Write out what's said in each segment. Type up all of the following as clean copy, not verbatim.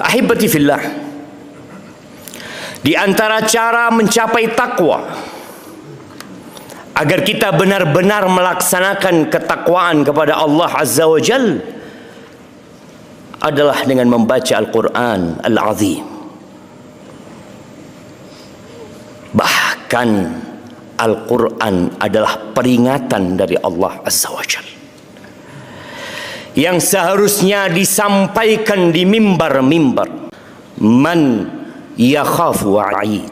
Ahibati fillah, di antara cara mencapai takwa agar kita benar-benar melaksanakan ketakwaan kepada Allah Azza wa Jal adalah dengan membaca Al-Quran Al-Azim. Bahkan Al-Quran adalah peringatan dari Allah Azza wa Jal yang seharusnya disampaikan di mimbar-mimbar. Man yakhafu wa'id,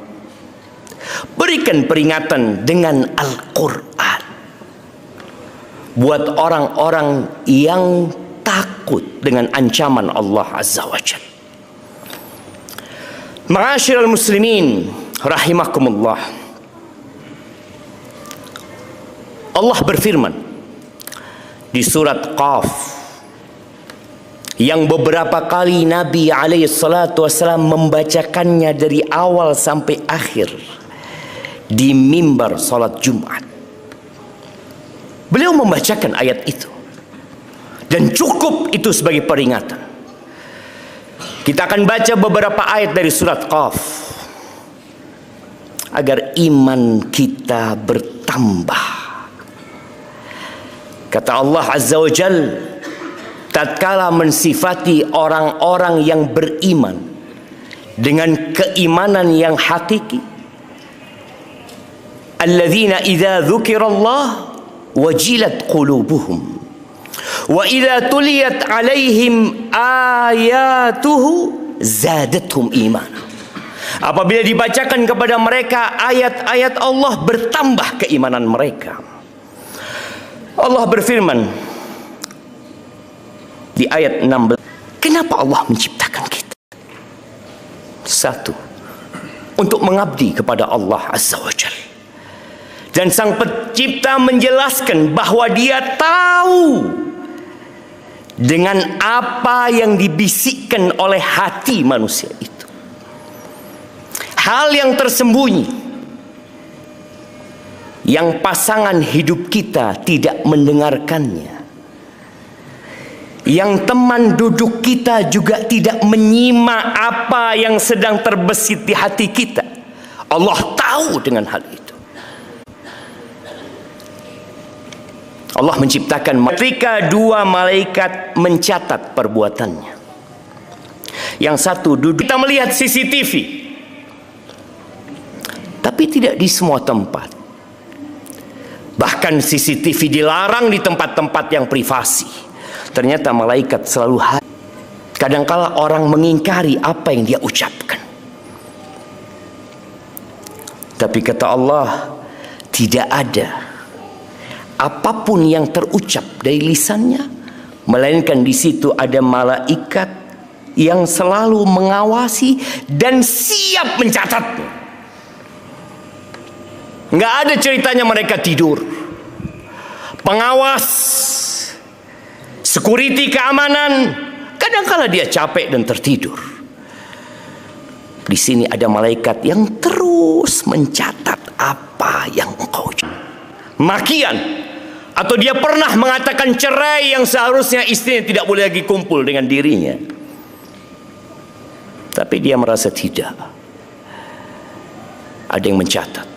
berikan peringatan dengan Al-Quran buat orang-orang yang takut dengan ancaman Allah Azza wa Jalla. Ma'asyiral muslimin rahimakumullah, Allah berfirman di surat Qaf, yang beberapa kali Nabi SAW membacakannya dari awal sampai akhir di mimbar salat Jumat. Beliau membacakan ayat itu, dan cukup itu sebagai peringatan. Kita akan baca beberapa ayat dari surat Qaf agar iman kita bertambah. Kata Allah Azza wa Jalla tatkala mensifati orang-orang yang beriman dengan keimanan yang hakiki, alladzina idza dzukirallah wajilat qulubuhum wa idza tuliyat alaihim ayatuhu zadatuhum imana. Apabila dibacakan kepada mereka ayat-ayat Allah, bertambah keimanan mereka. Allah berfirman di ayat 16, kenapa Allah menciptakan kita? Satu, untuk mengabdi kepada Allah Azza wa Jalla. Dan Sang Pencipta menjelaskan bahwa Dia tahu dengan apa yang dibisikkan oleh hati manusia itu. Hal yang tersembunyi, yang pasangan hidup kita tidak mendengarkannya, yang teman duduk kita juga tidak menyimak apa yang sedang terbesit di hati kita. Allah tahu dengan hal itu. Allah menciptakan ketika dua malaikat mencatat perbuatannya. Yang satu duduk, kita melihat CCTV, tapi tidak di semua tempat. Bahkan CCTV dilarang di tempat-tempat yang privasi. Ternyata malaikat selalu hadir. Kadangkala orang mengingkari apa yang dia ucapkan, tapi kata Allah, tidak ada apapun yang terucap dari lisannya, melainkan di situ ada malaikat yang selalu mengawasi dan siap mencatatnya. Nggak ada ceritanya mereka tidur. Pengawas, security keamanan, kadangkala dia capek dan tertidur. Di sini ada malaikat yang terus mencatat apa yang engkau ucapkan. Makian, atau dia pernah mengatakan cerai yang seharusnya istrinya tidak boleh lagi kumpul dengan dirinya, tapi dia merasa tidak. Ada yang mencatat.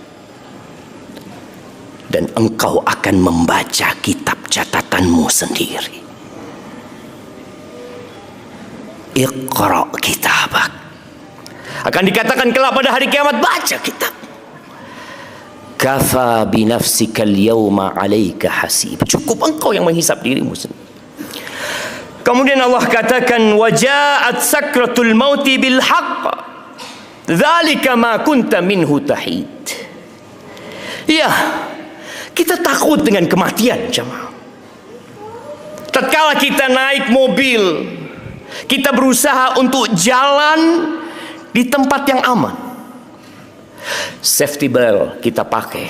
Dan engkau akan membaca kitab catatanmu sendiri. Iqra kitabak. Akan dikatakan kelak pada hari kiamat, baca kitab. Kafa binafsika al-yawma 'alaika hasib. Cukup engkau yang menghisap dirimu sendiri. Kemudian Allah katakan, waja'at sakratul mauti bil haqq. Dzalika ma kunta minhu tahid. Ya, kita takut dengan kematian, jemaah. Tatkala kita naik mobil, kita berusaha untuk jalan di tempat yang aman. Safety belt kita pakai.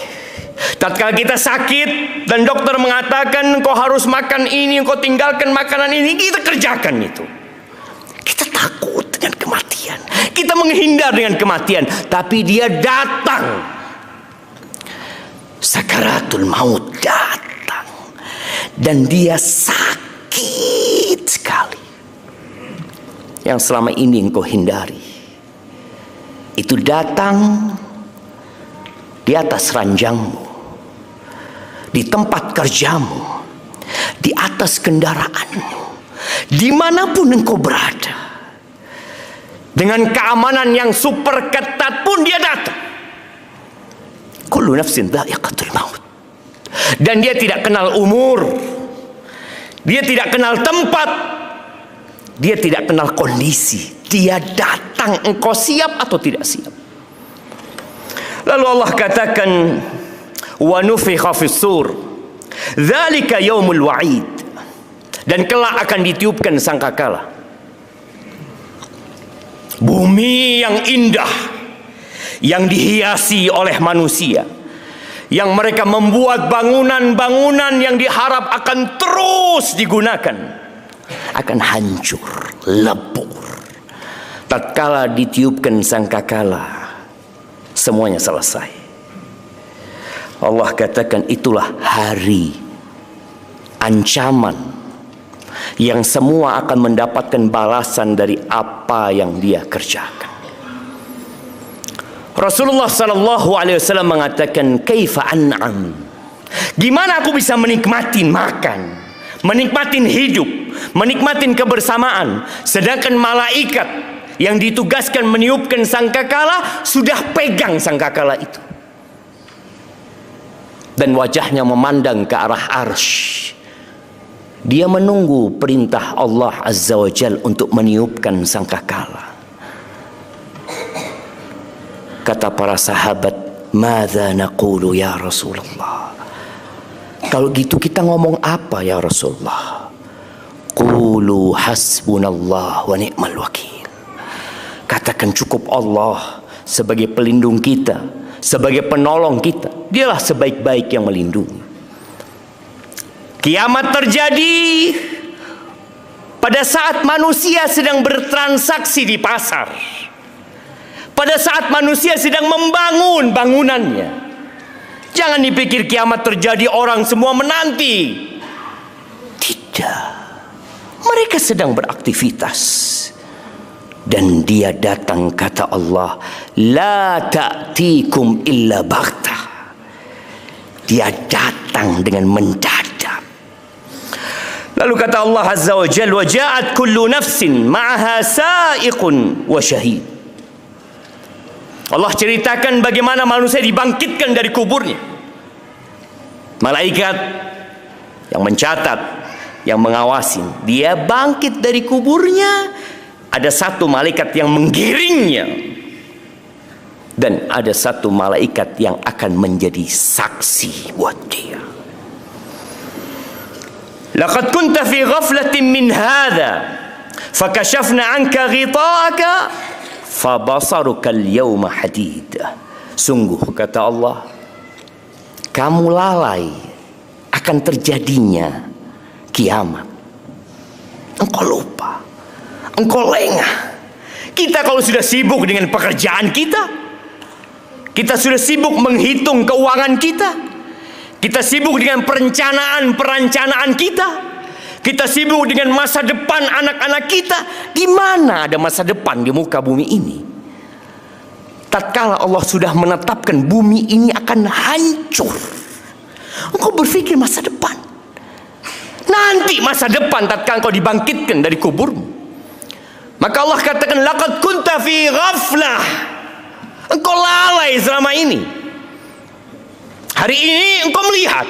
Tatkala kita sakit dan dokter mengatakan kau harus makan ini, kau tinggalkan makanan ini, kita kerjakan itu. Kita takut dengan kematian, kita menghindar dengan kematian, tapi dia datang. Sakaratul maut datang, dan dia sakit sekali. yang selama ini engkau hindari itu datang di atas ranjangmu, di tempat kerjamu, di atas kendaraanmu, dimanapun engkau berada, dengan keamanan yang super ketat pun dia datang. Kullu nafsin dha'iqatul maut. Dan dia tidak kenal umur, dia tidak kenal tempat, dia tidak kenal kondisi. Dia datang, engkau siap atau tidak siap. Lalu Allah katakan, wa nufikha fis sur, dzalika yaumul wa'id. Dan kelak akan ditiupkan sangkakala. Bumi yang indah, yang dihiasi oleh manusia, yang mereka membuat bangunan-bangunan yang diharap akan terus digunakan, akan hancur, lebur. Tatkala ditiupkan sangkakala, semuanya selesai. Allah katakan itulah hari ancaman yang semua akan mendapatkan balasan dari apa yang dia kerjakan. Rasulullah sallallahu alaihi wasallam mengatakan, "Kaifa an'am?" Gimana aku bisa menikmati makan, menikmati hidup, menikmati kebersamaan, sedangkan malaikat yang ditugaskan meniupkan sangkakala sudah pegang sangkakala itu. Dan wajahnya memandang ke arah arsy. Dia menunggu perintah Allah Azza wa Jal untuk meniupkan sangkakala. Kata para sahabat, "Madza naqulu ya Rasulullah?" Kalau gitu kita ngomong apa ya Rasulullah? Qulu hasbunallah wa ni'mal wakil. Katakan cukup Allah sebagai pelindung kita, sebagai penolong kita. Dialah sebaik-baik yang melindungi. Kiamat terjadi pada saat manusia sedang bertransaksi di pasar, pada saat manusia sedang membangun bangunannya. Jangan dipikir kiamat terjadi orang semua menanti. Tidak. Mereka sedang beraktivitas. Dan dia datang, kata Allah, la ta'tikum illa baghtah. Dia datang dengan mendadak. Lalu kata Allah Azza wa Jalla, wa ja'at kullu nafsin ma'aha sa'iqun wa syahid. Allah ceritakan bagaimana manusia dibangkitkan dari kuburnya. Malaikat yang mencatat, yang mengawasi, dia bangkit dari kuburnya. Ada satu malaikat yang menggiringnya, dan ada satu malaikat yang akan menjadi saksi buat dia. Laqad kunta fi ghaflatin min hadha fakashafna 'anka ghita'aka fabasaruka al-yawma hadid. Sungguh, kata Allah, kamu lalai akan terjadinya kiamat. Engkau lupa, engkau lengah. Kita kalau sudah sibuk dengan pekerjaan kita, kita sudah sibuk menghitung keuangan kita sibuk dengan perencanaan kita sibuk dengan masa depan anak-anak kita. Di mana ada masa depan di muka bumi ini? Tatkala Allah sudah menetapkan bumi ini akan hancur, engkau berpikir masa depan. Nanti masa depan tatkala engkau dibangkitkan dari kuburmu. Maka Allah katakan, laqad kunta fi ghaflah. Engkau lalai selama ini. Hari ini engkau melihat,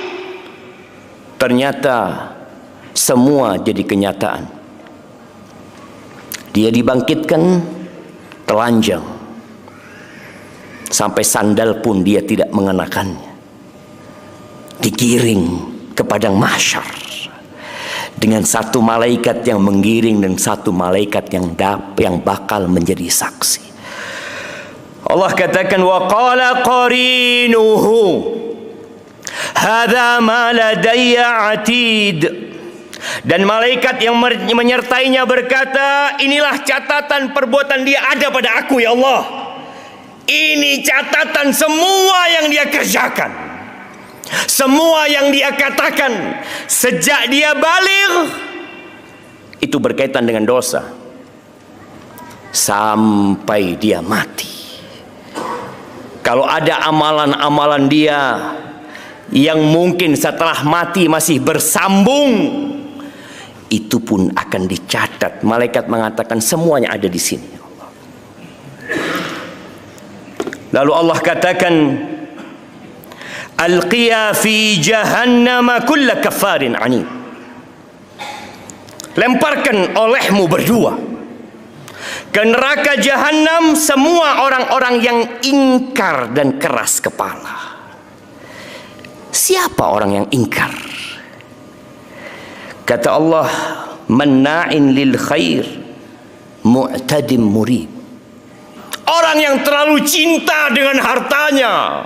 ternyata semua jadi kenyataan. Dia dibangkitkan telanjang, sampai sandal pun dia tidak mengenakannya. Digiring ke padang mahsyar dengan satu malaikat yang menggiring dan satu malaikat yang bakal menjadi saksi. Allah katakan, wa qala qarinuhu hadza ma ladayya atid. Dan malaikat yang menyertainya berkata, inilah catatan perbuatan dia ada pada aku, ya Allah. Ini catatan semua yang dia kerjakan, semua yang dia katakan sejak dia baligh. Itu berkaitan dengan dosa. sampai dia mati. Kalau ada amalan-amalan dia yang mungkin setelah mati masih bersambung, itu pun akan dicatat. Malaikat mengatakan semuanya ada di sini. Lalu Allah katakan, alqiya fi jahannam kulla kafarin anid. Lemparkan olehmu berdua ke neraka Jahannam semua orang-orang yang ingkar dan keras kepala. Siapa orang yang ingkar? Kata Allah, manna'in lil khair mu'tadim murib. Orang yang terlalu cinta dengan hartanya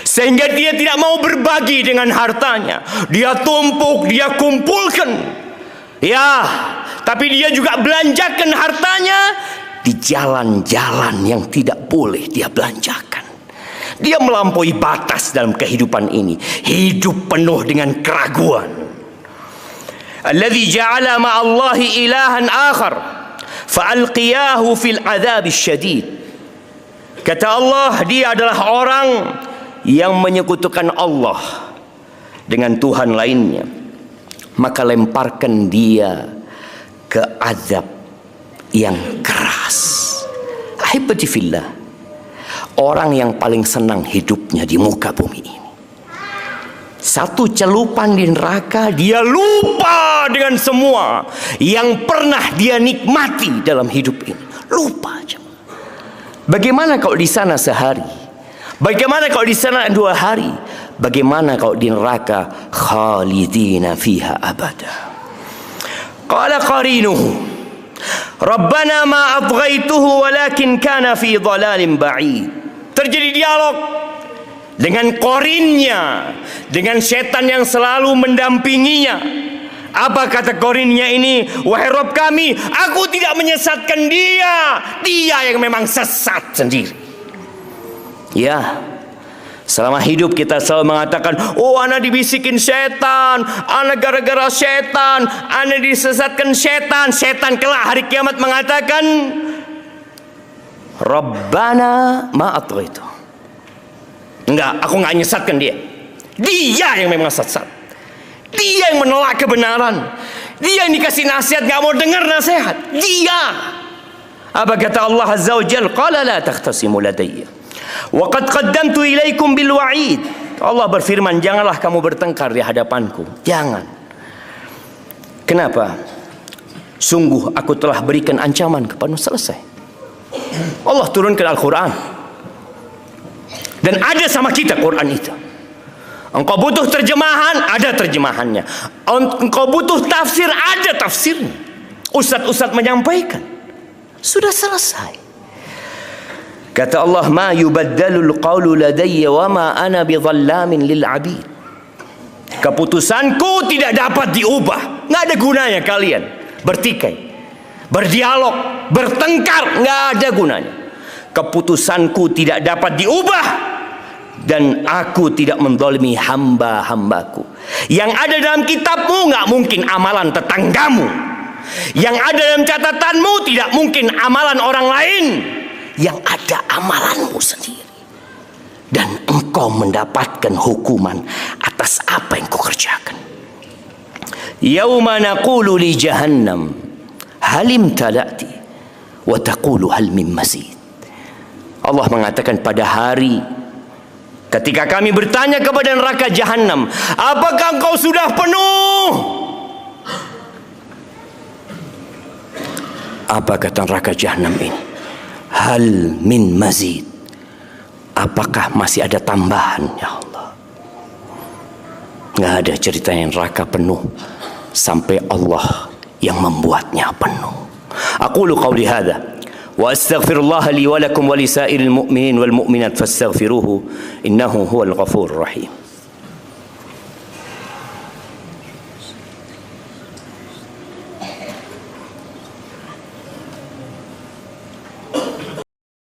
sehingga dia tidak mau berbagi dengan hartanya. Dia tumpuk, dia kumpulkan. Ya, tapi dia juga belanjakan hartanya di jalan-jalan yang tidak boleh dia belanjakan. Dia melampaui batas dalam kehidupan ini. Hidup penuh dengan keraguan. Alladzi ja'ala ma'allahi ilahan akhar fa'alqiyahu fil adzabis syadid. Kata Allah, dia adalah orang yang menyekutukan Allah dengan Tuhan lainnya, maka lemparkan dia ke azab yang keras. Ahibati fillah, orang yang paling senang hidupnya di muka bumi ini, satu celupan di neraka dia lupa dengan semua yang pernah dia nikmati dalam hidup ini. Lupa aja. Bagaimana kalau di sana sehari? Bagaimana kalau di sana 2 hari? Bagaimana kalau di neraka khalidina fiha abada? Qala qarinuhu Rabbana ma adghaituhu walakin kana fi dhalalin ba'id. Terjadi dialog dengan korinnya, dengan setan yang selalu mendampinginya. Apa kata korinnya ini? Wahai Rabb kami, aku tidak menyesatkan dia. Dia yang memang sesat sendiri. Ya, selama hidup kita selalu mengatakan, oh ana dibisikin setan, ana gara-gara setan, ana disesatkan setan. Setan kelak hari kiamat mengatakan, Rabbana ma atghaitu. Enggak, aku enggak nyesatkan dia. Dia yang memang sesat. Dia yang menolak kebenaran. Dia yang dikasih nasihat enggak mau dengar nasihat. Dia. Apa kata Allah Azza wa Jalla? Qala la takhtasimu ladayya wa qad qaddamtu ilaikum bil wa'id. Allah berfirman, janganlah kamu bertengkar di hadapanku. Jangan. Kenapa? Sungguh aku telah berikan ancaman kepadamu. Selesai. Allah turunkan Al-Quran. Dan ada sama kita Quran itu. Engkau butuh terjemahan, ada terjemahannya. Engkau butuh tafsir, ada tafsirnya. Ustaz-ustaz menyampaikan. Sudah selesai. Kata Allah, ma yubaddalul qawlu ladayya wa ma ana bidhallamin lil abid. Keputusanku tidak dapat diubah. Nggak ada gunanya kalian bertikai, berdialog, bertengkar, nggak ada gunanya. Keputusanku tidak dapat diubah, dan aku tidak menzalimi hamba-hambaku. Yang ada dalam kitabmu nggak mungkin amalan tetanggamu. Yang ada dalam catatanmu tidak mungkin amalan orang lain. Yang ada amalanmu sendiri. Dan engkau mendapatkan hukuman atas apa yang kau kerjakan. Yauma naqulu li jahannam halim talati wa taqulu hal min mazid. Allah mengatakan pada hari ketika kami bertanya kepada neraka Jahannam, apakah engkau sudah penuh? Apa kata neraka Jahannam ini? Hal min mazid. Apakah masih ada tambahan? Ya Allah, nggak ada ceritanya neraka penuh sampai Allah yang membuatnya penuh. Aqulu qawli hadha wa astaghfirullah li wa lakum wa li sa'iril mu'minin wal mu'minat fastaghfiruhu innahu huwal ghafurur rahim.